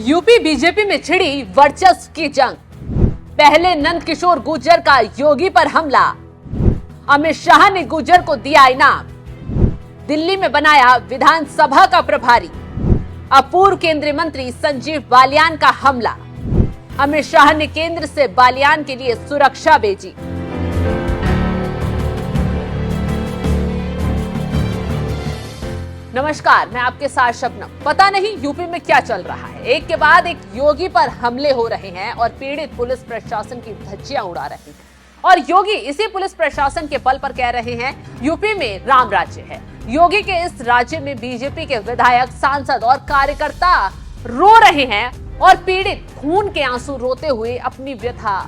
UP BJP में छिड़ी वर्चस्व की जंग। पहले नंद किशोर गुर्जर का योगी पर हमला। अमित शाह ने गुर्जर को दिया इनाम। दिल्ली में बनाया विधानसभा का प्रभारी। अब पूर्व केंद्रीय मंत्री संजीव बालियान का हमला। अमित शाह ने केंद्र से बालियान के लिए सुरक्षा भेजी। नमस्कार, मैं आपके साथ शबनम। पता नहीं यूपी में क्या चल रहा है, एक के बाद एक योगी पर हमले हो रहे हैं और पीड़ित पुलिस प्रशासन की धज्जियां उड़ा रहे हैं। और योगी इसी पुलिस प्रशासन के बल पर कह रहे हैं यूपी में राम राज्य है। योगी के इस राज्य में बीजेपी के विधायक, सांसद और कार्यकर्ता रो रहे हैं और पीड़ित खून के आंसू रोते हुए अपनी व्यथा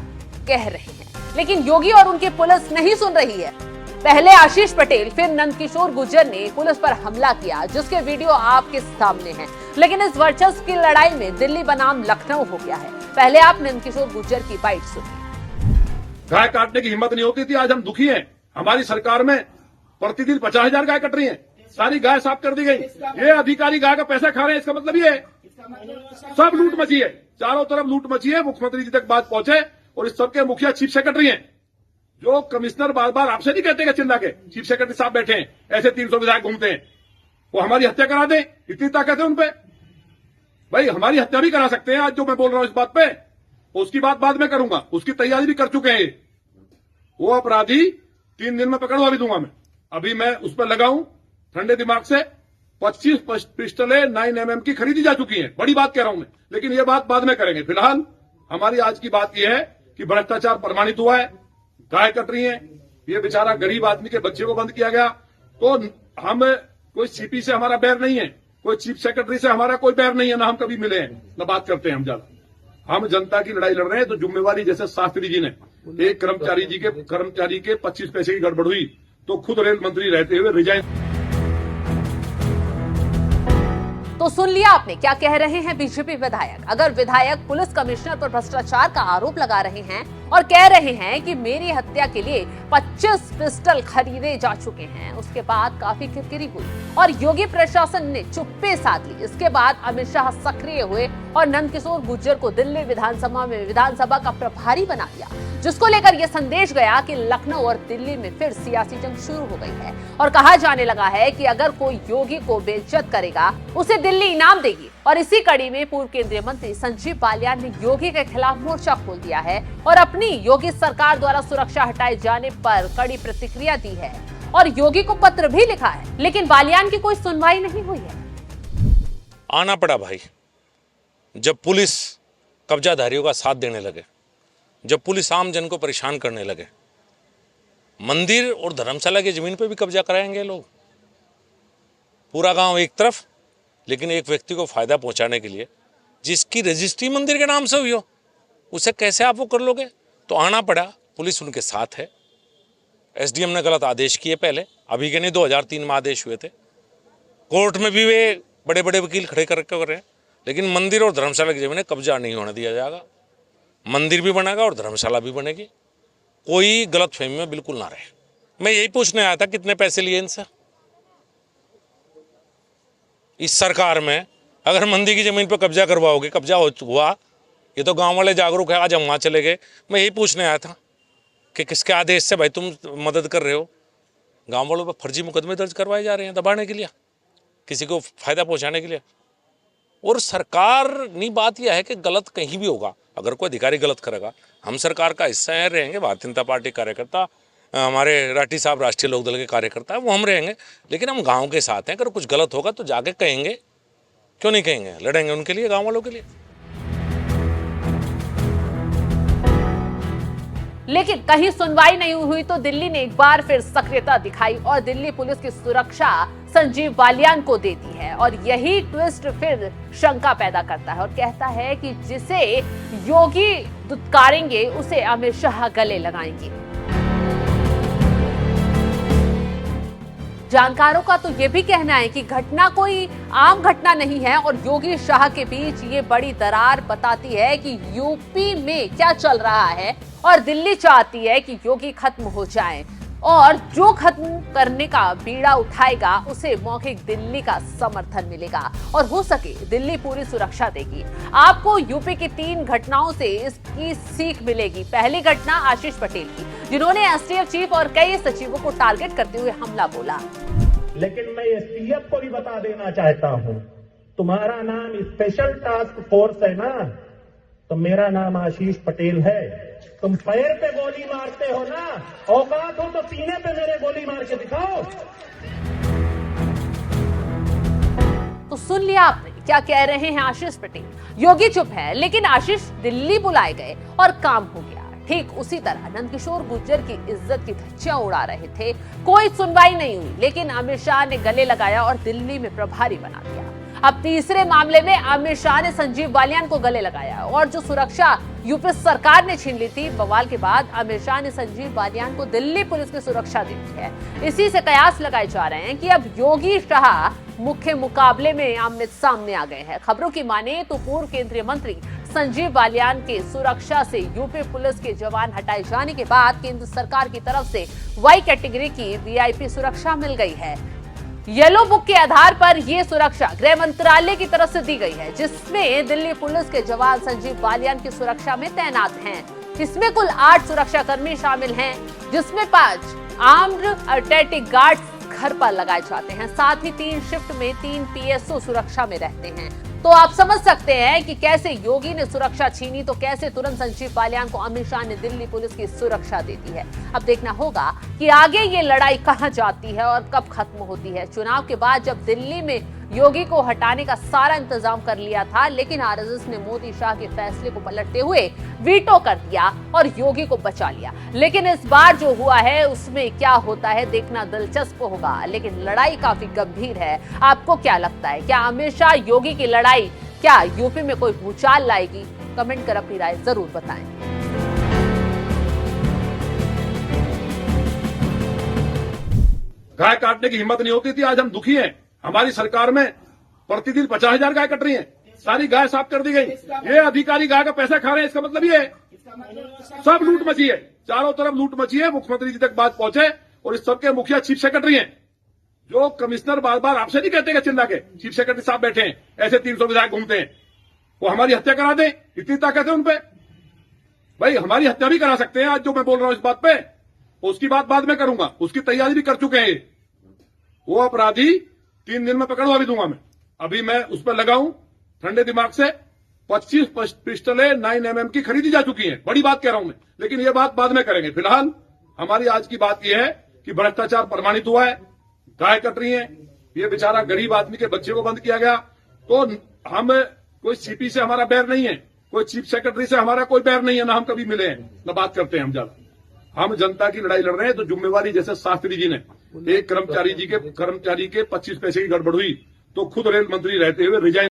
कह रहे हैं, लेकिन योगी और उनकी पुलिस नहीं सुन रही है। पहले आशीष पटेल, फिर नंदकिशोर गुर्जर ने पुलिस पर हमला किया, जिसके वीडियो आपके सामने हैं। लेकिन इस वर्चस्व की लड़ाई में दिल्ली बनाम लखनऊ हो गया है। पहले आप नंदकिशोर गुर्जर की बाइट सुनिए। गाय काटने की हिम्मत नहीं होती थी, आज हम दुखी हैं। हमारी सरकार में प्रतिदिन 50,000 गाय कट रही हैं। सारी गाय साफ कर दी गई। ये अधिकारी गाय का पैसा खा रहे हैं, इसका मतलब ये है सब लूट मची है, चारों तरफ लूट मची है। मुख्यमंत्री जी तक बात पहुंचे और इस सबके मुखिया चीफ सेक्रेटरी हैं। जो कमिश्नर बार बार आपसे नहीं कहते चिल्ला के, चीफ सेक्रेटरी साहब बैठे हैं, ऐसे 300 विधायक घूमते हैं, वो हमारी हत्या करा दें, इतनी ताकत है उनपे। भाई हमारी हत्या भी करा सकते हैं। आज जो मैं बोल रहा हूं इस बात पे, उसकी बात बाद में करूंगा, उसकी तैयारी भी कर चुके हैं। वो अपराधी 3 दिन में पकड़वा भी दूंगा मैं। अभी मैं उस पर लगाऊं ठंडे दिमाग से। 25 पिस्टलें 9mm की खरीदी जा चुकी हैं। बड़ी बात कह रहा हूं मैं, लेकिन ये बात बाद में करेंगे। फिलहाल हमारी आज की बात यह है कि भ्रष्टाचार प्रमाणित हुआ है, गाय कट रही है। ये बेचारा गरीब आदमी के बच्चे को बंद किया गया। तो हम कोई सीपी से हमारा बैर नहीं है, कोई चीफ सेक्रेटरी से हमारा कोई बैर नहीं है, ना हम कभी मिले हैं, ना बात करते हैं हम ज्यादा। हम जनता की लड़ाई लड़ रहे हैं। तो जिम्मेवारी, जैसे शास्त्री जी ने एक कर्मचारी के 25 पैसे की गड़बड़ हुई तो खुद रेल मंत्री रहते हुए रिजाइन। तो सुन लिया आपने क्या कह रहे हैं बीजेपी विधायक। अगर विधायक पुलिस कमिश्नर पर भ्रष्टाचार का आरोप लगा रहे हैं और कह रहे हैं कि मेरी हत्या के लिए 25 पिस्टल खरीदे जा चुके हैं, उसके बाद काफी किरकिरी हुई और योगी प्रशासन ने चुप्पी साध ली। इसके बाद अमित शाह सक्रिय हुए और नंदकिशोर गुर्जर को दिल्ली विधानसभा का प्रभारी बना दिया, जिसको लेकर यह संदेश गया कि लखनऊ और दिल्ली में फिर सियासी जंग शुरू हो गई है। और कहा जाने लगा है कि अगर कोई योगी को बेइज्जत करेगा, उसे दिल्ली इनाम देगी। और इसी कड़ी में पूर्व केंद्रीय मंत्री संजीव बालियान ने योगी के खिलाफ मोर्चा खोल दिया है और अपनी योगी सरकार द्वारा सुरक्षा हटाए जाने पर कड़ी प्रतिक्रिया दी है और योगी को पत्र भी लिखा है, लेकिन बालियान की कोई सुनवाई नहीं हुई है। आना पड़ा भाई, जब पुलिस कब्जाधारियों का साथ देने लगे, जब पुलिस आम जन को परेशान करने लगे। मंदिर और धर्मशाला की जमीन पे भी कब्जा कराएंगे लोग। पूरा गांव एक तरफ, लेकिन एक व्यक्ति को फायदा पहुंचाने के लिए, जिसकी रजिस्ट्री मंदिर के नाम से हुई हो, उसे कैसे आप वो कर लोगे? तो आना पड़ा, पुलिस उनके साथ है। एसडीएम ने गलत आदेश किए पहले, अभी के नहीं, 2003 में आदेश हुए थे। कोर्ट में भी वे बड़े बड़े वकील खड़े कर रहे हैं, लेकिन मंदिर और धर्मशाला की जमीन कब्जा नहीं होने दिया जाएगा। मंदिर भी बनेगा और धर्मशाला भी बनेगी। कोई गलत फहमी में बिल्कुल ना रहे। मैं यही पूछने आया था, कितने पैसे लिए इनसे? इस सरकार में अगर मंदिर की जमीन पर कब्जा करवाओगे, कब्जा हुआ, ये तो गांव वाले जागरूक है, आज हम वहां चले गए। मैं यही पूछने आया था कि किसके आदेश से भाई तुम मदद कर रहे हो? गांव वालों पर फर्जी मुकदमे दर्ज करवाए जा रहे हैं, दबाने के लिए, किसी को फायदा पहुंचाने के लिए। और सरकार नहीं, बात यह है कि गलत कहीं भी होगा, अगर कोई अधिकारी गलत करेगा, हम सरकार का हिस्सा रहेंगे। भारतीय जनता पार्टी कार्यकर्ता, हमारे राठी साहब राष्ट्रीय लोकदल के कार्यकर्ता है, वो हम रहेंगे, लेकिन हम गांव के साथ हैं। अगर कुछ गलत होगा तो जाके कहेंगे, क्यों नहीं कहेंगे? लड़ेंगे उनके लिए, गांव वालों के लिए। लेकिन कहीं सुनवाई नहीं हुई तो दिल्ली ने एक बार फिर सक्रियता दिखाई और दिल्ली पुलिस की सुरक्षा संजीव बालियान को देती है। और यही ट्विस्ट फिर शंका पैदा करता है और कहता है कि जिसे योगी दुत्कारेंगे, उसे अमित शाह गले लगाएंगे। जानकारों का तो ये भी कहना है कि घटना कोई आम घटना नहीं है और योगी शाह के बीच ये बड़ी दरार बताती है कि यूपी में क्या चल रहा है और दिल्ली चाहती है कि योगी खत्म हो जाए। और जो खत्म करने का बीड़ा उठाएगा उसे मौखिक दिल्ली का समर्थन मिलेगा और हो सके दिल्ली पूरी सुरक्षा देगी। आपको यूपी की 3 घटनाओं से इसकी सीख मिलेगी। पहली घटना आशीष पटेल की, जिन्होंने एसटीएफ चीफ और कई सचिवों को टारगेट करते हुए हमला बोला। लेकिन मैं एसटीएफ को भी बता देना चाहता हूं, तुम्हारा नाम स्पेशल टास्क फोर्स है ना, तो मेरा नाम आशीष पटेल है। तुम पैर पे गोली मारते हो ना, औकात हो तो सीने पे मेरे गोली मार के दिखाओ। तो सुन लिया आपने क्या कह रहे हैं आशीष पटेल। योगी चुप है, लेकिन आशीष दिल्ली बुलाए गए और काम हो गया। ठीक उसी तरह नंदकिशोर गुर्जर की इज्जत की धज्जियां उड़ा रहे थे, कोई सुनवाई नहीं हुई, लेकिन अमित शाह ने गले लगाया और दिल्ली में प्रभारी बना दिया। अब तीसरे मामले में अमित शाह ने संजीव बालियान को गले लगाया और जो सुरक्षा यूपी सरकार ने छीन ली थी, बवाल के बाद अमित शाह ने संजीव बालियान को दिल्ली पुलिस की सुरक्षा दी है। इसी से कयास लगाए जा रहे हैं कि अब योगी शाह मुख्य मुकाबले में आमने सामने आ गए हैं। खबरों की माने तो पूर्व केंद्रीय मंत्री संजीव बालियान के सुरक्षा से यूपी पुलिस के जवान हटाए जाने के बाद केंद्र सरकार की तरफ से वाई कैटेगरी की वीआईपी सुरक्षा मिल गई है। येलो बुक के आधार पर यह सुरक्षा गृह मंत्रालय की तरफ से दी गई है, जिसमें दिल्ली पुलिस के जवान संजीव बालियान की सुरक्षा में तैनात हैं। इसमें कुल 8 सुरक्षाकर्मी शामिल हैं, जिसमें 5 आर्म्ड अटैटिक गार्ड्स घर पर लगाए जाते हैं। साथ ही 3 शिफ्ट में 3 पीएसओ सुरक्षा में रहते हैं। तो आप समझ सकते हैं कि कैसे योगी ने सुरक्षा छीनी तो कैसे तुरंत संजीव बालियान को अमित शाह ने दिल्ली पुलिस की सुरक्षा दे दी है। अब देखना होगा कि आगे ये लड़ाई कहां जाती है और कब खत्म होती है। चुनाव के बाद जब दिल्ली में योगी को हटाने का सारा इंतजाम कर लिया था, लेकिन आरएसएस ने मोदी शाह के फैसले को पलटते हुए वीटो कर दिया और योगी को बचा लिया। लेकिन इस बार जो हुआ है उसमें क्या होता है देखना दिलचस्प होगा, लेकिन लड़ाई काफी गंभीर है। आपको क्या लगता है, क्या अमित शाह योगी की लड़ाई क्या यूपी में कोई भूचाल लाएगी? कमेंट कर अपनी राय जरूर बताएं। गाय काटने की हिम्मत नहीं होती थी, आज हम दुखी हैं। हमारी सरकार में प्रतिदिन 50,000 गाय कट रही हैं, सारी गाय साफ कर दी गई। ये अधिकारी गाय का पैसा खा रहे हैं, इसका मतलब ये है सब लूट मची है, चारों तरफ लूट मची है। मुख्यमंत्री जी तक बात पहुंचे और इस सबके मुखिया चीफ सेक्रेटरी हैं, जो कमिश्नर बार बार आपसे नहीं कहते चिल्ला के, चीफ सेक्रेटरी साहब बैठे हैं, ऐसे 300 विधायक घूमते हैं, वो हमारी हत्या करा दें, इतनी ताकत है उनपे। भाई हमारी हत्या भी करा सकते हैं। आज जो मैं बोल रहा हूं इस बात पे, उसकी बात बाद में करूंगा, उसकी तैयारी भी कर चुके हैं। वो अपराधी 3 दिन में पकड़वा भी दूंगा मैं। अभी मैं उस पर लगाऊं ठंडे दिमाग से। 25 पिस्टलें 9mm की खरीदी जा चुकी हैं, बड़ी बात कह रहा हूं मैं, लेकिन ये बात बाद में करेंगे। फिलहाल हमारी आज की बात यह है कि भ्रष्टाचार प्रमाणित हुआ है, गाय कट रही है, ये बेचारा गरीब आदमी के बच्चे को बंद किया गया। तो हम कोई सीपी से हमारा बैर नहीं है, कोई चीफ सेक्रेटरी से हमारा कोई बैर नहीं है, ना हम कभी मिले हैं, ना बात करते हैं हम ज्यादा। हम जनता की लड़ाई लड़ रहे हैं। तो जिम्मेवारी, जैसे शास्त्री जी ने एक कर्मचारी के 25 पैसे की गड़बड़ हुई तो खुद रेल मंत्री रहते हुए रिजाइन